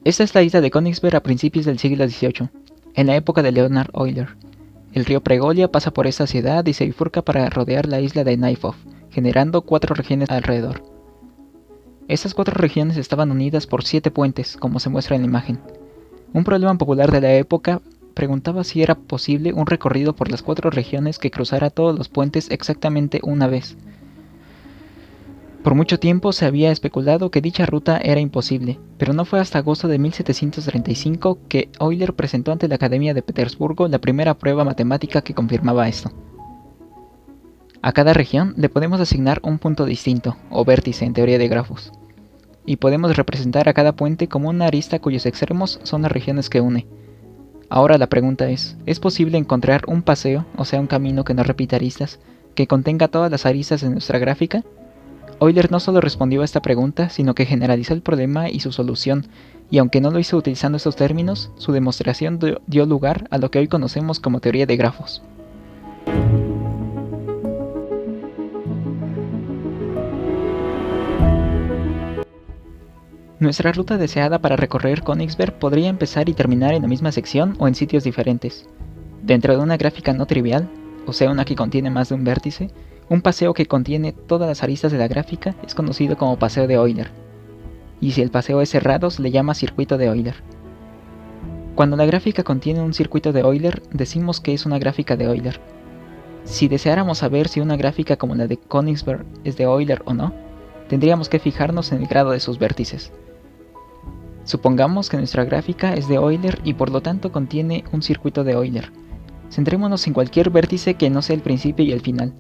Esta es la isla de Königsberg a principios del siglo XVIII, en la época de Leonhard Euler. El río Pregolia pasa por esta ciudad y se bifurca para rodear la isla de Nijhoff, generando 4 regiones alrededor. Estas 4 regiones estaban unidas por 7 puentes, como se muestra en la imagen. Un problema popular de la época preguntaba si era posible un recorrido por las 4 regiones que cruzara todos los puentes exactamente una vez. Por mucho tiempo se había especulado que dicha ruta era imposible, pero no fue hasta agosto de 1735 que Euler presentó ante la Academia de Petersburgo la primera prueba matemática que confirmaba esto. A cada región le podemos asignar un punto distinto, o vértice en teoría de grafos, y podemos representar a cada puente como una arista cuyos extremos son las regiones que une. Ahora la pregunta ¿es posible encontrar un paseo, o sea un camino que no repita aristas, que contenga todas las aristas de nuestra gráfica? Euler no solo respondió a esta pregunta, sino que generalizó el problema y su solución, y aunque no lo hizo utilizando estos términos, su demostración dio lugar a lo que hoy conocemos como teoría de grafos. Nuestra ruta deseada para recorrer Königsberg podría empezar y terminar en la misma sección o en sitios diferentes. Dentro de una gráfica no trivial, o sea una que contiene más de un vértice, un paseo que contiene todas las aristas de la gráfica es conocido como paseo de Euler, y si el paseo es cerrado se le llama circuito de Euler. Cuando la gráfica contiene un circuito de Euler, decimos que es una gráfica de Euler. Si deseáramos saber si una gráfica como la de Königsberg es de Euler o no, tendríamos que fijarnos en el grado de sus vértices. Supongamos que nuestra gráfica es de Euler y por lo tanto contiene un circuito de Euler. Centrémonos en cualquier vértice que no sea el principio y el final.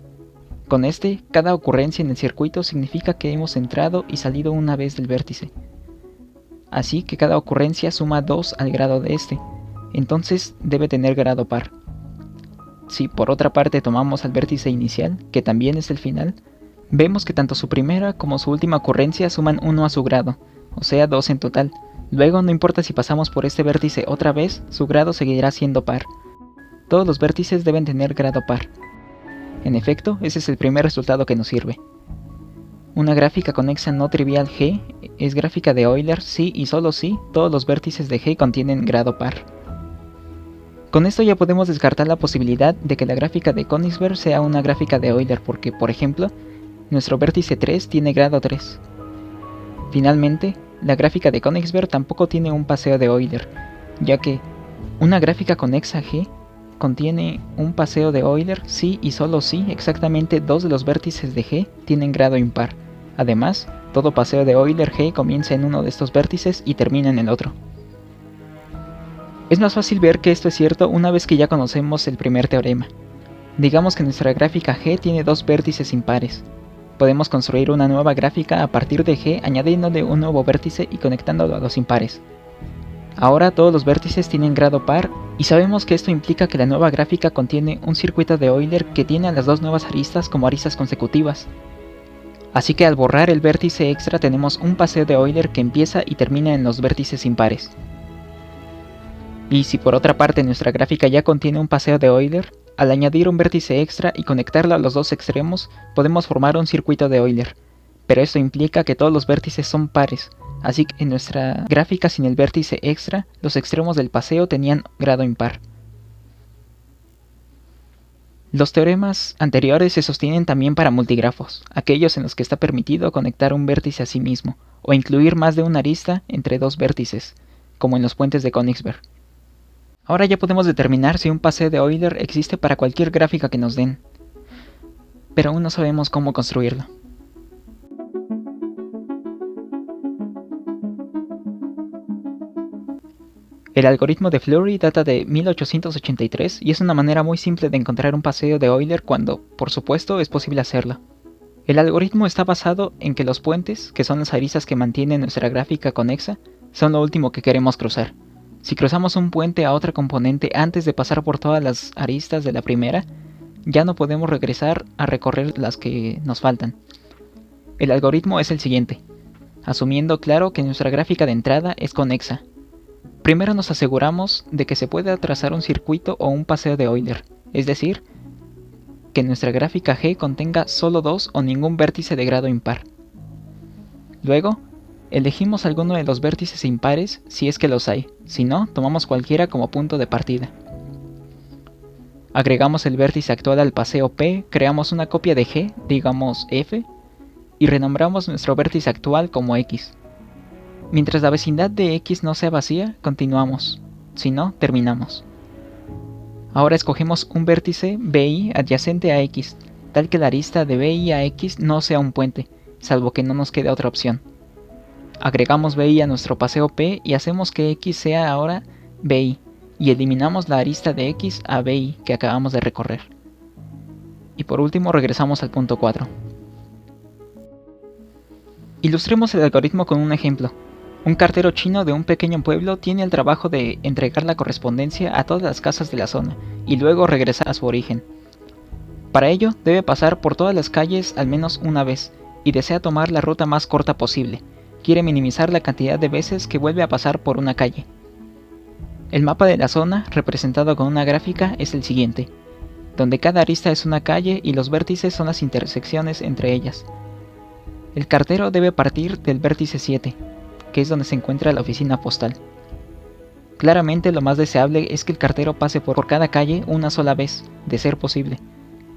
Con cada ocurrencia en el circuito significa que hemos entrado y salido una vez del vértice. Así que cada ocurrencia suma 2 al grado de entonces debe tener grado par. Si por otra parte tomamos al vértice inicial, que también es el final, vemos que tanto su primera como su última ocurrencia suman 1 a su grado, o sea 2 en total. Luego no importa si pasamos por este vértice otra vez, su grado seguirá siendo par. Todos los vértices deben tener grado par. En efecto, ese es el primer resultado que nos sirve. Una gráfica conexa no trivial G es gráfica de Euler si y solo si todos los vértices de G contienen grado par. Con esto ya podemos descartar la posibilidad de que la gráfica de Königsberg sea una gráfica de Euler porque, por ejemplo, nuestro vértice 3 tiene grado 3. Finalmente, la gráfica de Königsberg tampoco tiene un paseo de Euler, ya que una gráfica conexa G contiene un paseo de Euler si y solo si exactamente 2 de los vértices de G tienen grado impar. Además, todo paseo de Euler G comienza en uno de estos vértices y termina en el otro. Es más fácil ver que esto es cierto una vez que ya conocemos el primer teorema. Digamos que nuestra gráfica G tiene 2 vértices impares. Podemos construir una nueva gráfica a partir de G añadiéndole un nuevo vértice y conectándolo a los impares. Ahora todos los vértices tienen grado par y sabemos que esto implica que la nueva gráfica contiene un circuito de Euler que tiene a las 2 nuevas aristas como aristas consecutivas. Así que al borrar el vértice extra tenemos un paseo de Euler que empieza y termina en los vértices impares. Y si por otra parte nuestra gráfica ya contiene un paseo de Euler, al añadir un vértice extra y conectarlo a los 2 extremos podemos formar un circuito de Euler, pero esto implica que todos los vértices son pares. Así que en nuestra gráfica sin el vértice extra, los extremos del paseo tenían grado impar. Los teoremas anteriores se sostienen también para multigrafos, aquellos en los que está permitido conectar un vértice a sí mismo, o incluir más de una arista entre 2 vértices, como en los puentes de Königsberg. Ahora ya podemos determinar si un paseo de Euler existe para cualquier gráfica que nos den, pero aún no sabemos cómo construirlo. El algoritmo de Fleury data de 1883 y es una manera muy simple de encontrar un paseo de Euler cuando, por supuesto, es posible hacerlo. El algoritmo está basado en que los puentes, que son las aristas que mantienen nuestra gráfica conexa, son lo último que queremos cruzar. Si cruzamos un puente a otra componente antes de pasar por todas las aristas de la primera, ya no podemos regresar a recorrer las que nos faltan. El algoritmo es el siguiente, asumiendo claro que nuestra gráfica de entrada es conexa. Primero nos aseguramos de que se pueda trazar un circuito o un paseo de Euler, es decir, que nuestra gráfica G contenga solo 2 o ningún vértice de grado impar. Luego, Elegimos alguno de los vértices impares si es que los hay, si no, tomamos cualquiera como punto de partida. Agregamos el vértice actual al paseo P, creamos una copia de G, digamos F, y renombramos nuestro vértice actual como X. Mientras la vecindad de X no sea vacía, continuamos, si no, terminamos. Ahora escogemos un vértice BI adyacente a X, tal que la arista de BI a X no sea un puente, salvo que no nos quede otra opción. Agregamos BI a nuestro paseo P y hacemos que X sea ahora BI, y eliminamos la arista de X a BI que acabamos de recorrer. Y por último regresamos al punto 4. Ilustremos el algoritmo con un ejemplo. Un cartero chino de un pequeño pueblo tiene el trabajo de entregar la correspondencia a todas las casas de la zona y luego regresar a su origen. Para ello debe pasar por todas las calles al menos una vez y desea tomar la ruta más corta posible. Quiere minimizar la cantidad de veces que vuelve a pasar por una calle. El mapa de la zona, representado con una gráfica, es el siguiente, donde cada arista es una calle y los vértices son las intersecciones entre ellas. El cartero debe partir del vértice 7, que es donde se encuentra la oficina postal. Claramente lo más deseable es que el cartero pase por cada calle una sola vez, de ser posible.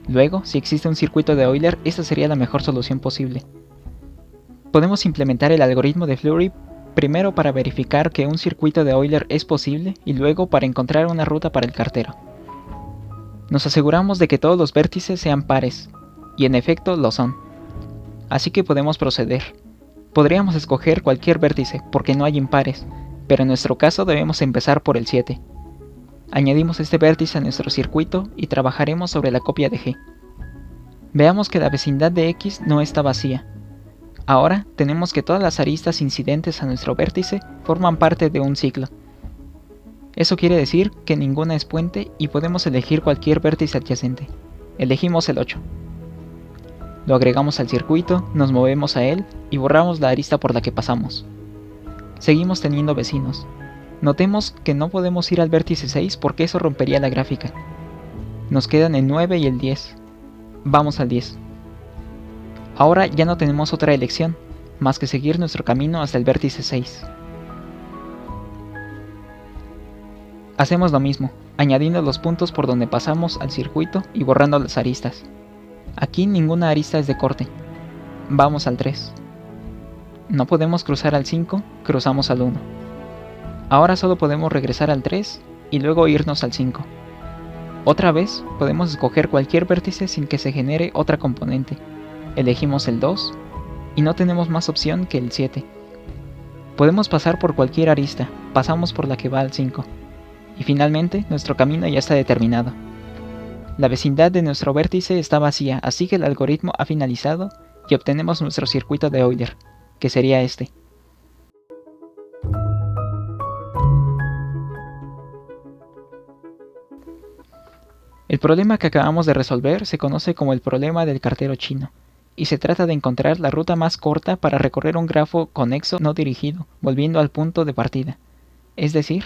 Luego, si existe un circuito de Euler, esta sería la mejor solución posible. Podemos implementar el algoritmo de Fleury primero para verificar que un circuito de Euler es posible y luego para encontrar una ruta para el cartero. Nos aseguramos de que todos los vértices sean pares, y en efecto lo son. Así que podemos proceder. Podríamos escoger cualquier vértice porque no hay impares, pero en nuestro caso debemos empezar por el 7. Añadimos este vértice a nuestro circuito y trabajaremos sobre la copia de G. Veamos que la vecindad de X no está vacía. Ahora tenemos que todas las aristas incidentes a nuestro vértice forman parte de un ciclo. Eso quiere decir que ninguna es puente y podemos elegir cualquier vértice adyacente. Elegimos el 8. Lo agregamos al circuito, nos movemos a él y borramos la arista por la que pasamos. Seguimos teniendo vecinos. Notemos que no podemos ir al vértice 6 porque eso rompería la gráfica. Nos quedan el 9 y el 10. Vamos al 10. Ahora ya no tenemos otra elección, más que seguir nuestro camino hasta el vértice 6. Hacemos lo mismo, añadiendo los puntos por donde pasamos al circuito y borrando las aristas. Aquí ninguna arista es de corte. Vamos al 3. No podemos cruzar al 5, cruzamos al 1. Ahora solo podemos regresar al 3 y luego irnos al 5. Otra vez podemos escoger cualquier vértice sin que se genere otra componente. Elegimos el 2 y no tenemos más opción que el 7. Podemos pasar por cualquier arista, pasamos por la que va al 5. Y finalmente nuestro camino ya está determinado. La vecindad de nuestro vértice está vacía, así que el algoritmo ha finalizado y obtenemos nuestro circuito de Euler, que sería este. El problema que acabamos de resolver se conoce como el problema del cartero chino, y se trata de encontrar la ruta más corta para recorrer un grafo conexo no dirigido, volviendo al punto de partida. Es decir,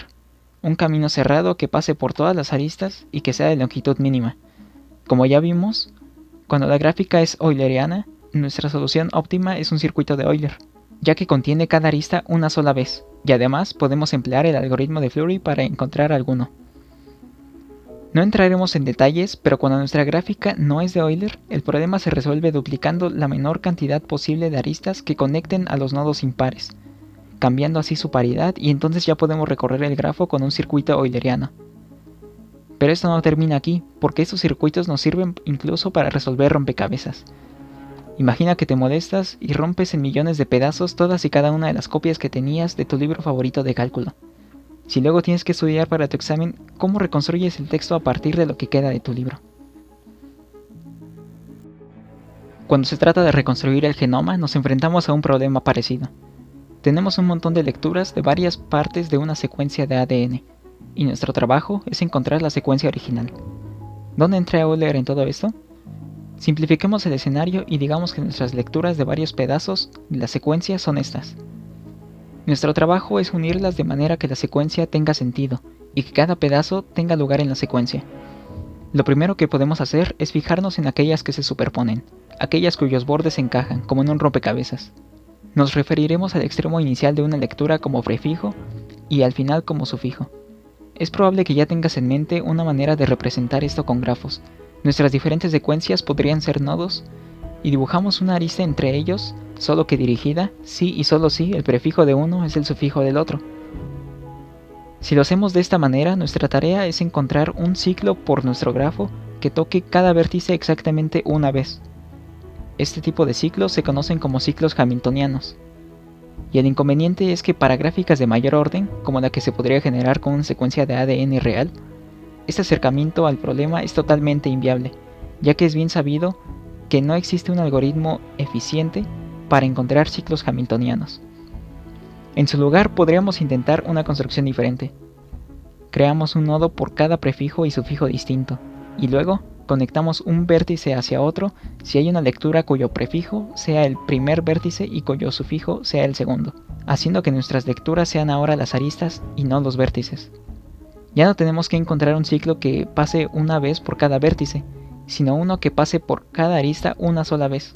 un camino cerrado que pase por todas las aristas y que sea de longitud mínima. Como ya vimos, cuando la gráfica es euleriana, nuestra solución óptima es un circuito de Euler, ya que contiene cada arista una sola vez, y además podemos emplear el algoritmo de Fleury para encontrar alguno. No entraremos en detalles, pero cuando nuestra gráfica no es de Euler, el problema se resuelve duplicando la menor cantidad posible de aristas que conecten a los nodos impares, cambiando así su paridad y entonces ya podemos recorrer el grafo con un circuito euleriano. Pero esto no termina aquí, porque estos circuitos nos sirven incluso para resolver rompecabezas. Imagina que te molestas y rompes en millones de pedazos todas y cada una de las copias que tenías de tu libro favorito de cálculo. Si luego tienes que estudiar para tu examen, ¿cómo reconstruyes el texto a partir de lo que queda de tu libro? Cuando se trata de reconstruir el genoma, nos enfrentamos a un problema parecido. Tenemos un montón de lecturas de varias partes de una secuencia de ADN, y nuestro trabajo es encontrar la secuencia original. ¿Dónde entra Euler en todo esto? Simplifiquemos el escenario y digamos que nuestras lecturas de varios pedazos de la secuencia son estas. Nuestro trabajo es unirlas de manera que la secuencia tenga sentido y que cada pedazo tenga lugar en la secuencia. Lo primero que podemos hacer es fijarnos en aquellas que se superponen, aquellas cuyos bordes encajan, como en un rompecabezas. Nos referiremos al extremo inicial de una lectura como prefijo y al final como sufijo. Es probable que ya tengas en mente una manera de representar esto con grafos. Nuestras diferentes secuencias podrían ser nodos y dibujamos una arista entre ellos, solo que dirigida si y solo si el prefijo de uno es el sufijo del otro. Si lo hacemos de esta manera, nuestra tarea es encontrar un ciclo por nuestro grafo que toque cada vértice exactamente una vez. Este tipo de ciclos se conocen como ciclos hamiltonianos. Y el inconveniente es que para gráficas de mayor orden, como la que se podría generar con una secuencia de ADN real, este acercamiento al problema es totalmente inviable, ya que es bien sabido que no existe un algoritmo eficiente para encontrar ciclos hamiltonianos. En su lugar podríamos intentar una construcción diferente. Creamos un nodo por cada prefijo y sufijo distinto, y luego conectamos un vértice hacia otro si hay una lectura cuyo prefijo sea el primer vértice y cuyo sufijo sea el segundo, haciendo que nuestras lecturas sean ahora las aristas y no los vértices. Ya no tenemos que encontrar un ciclo que pase una vez por cada vértice, sino uno que pase por cada arista una sola vez.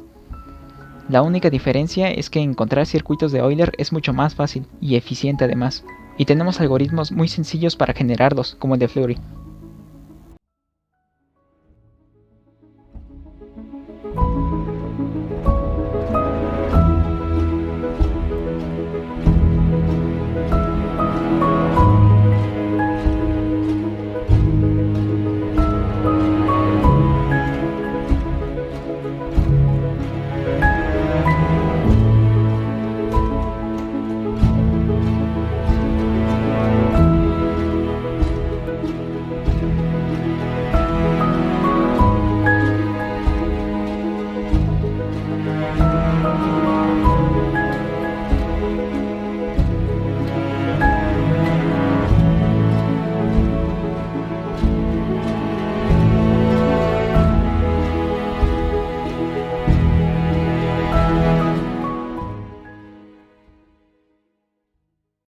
La única diferencia es que encontrar circuitos de Euler es mucho más fácil y eficiente además, y tenemos algoritmos muy sencillos para generarlos, como el de Fleury.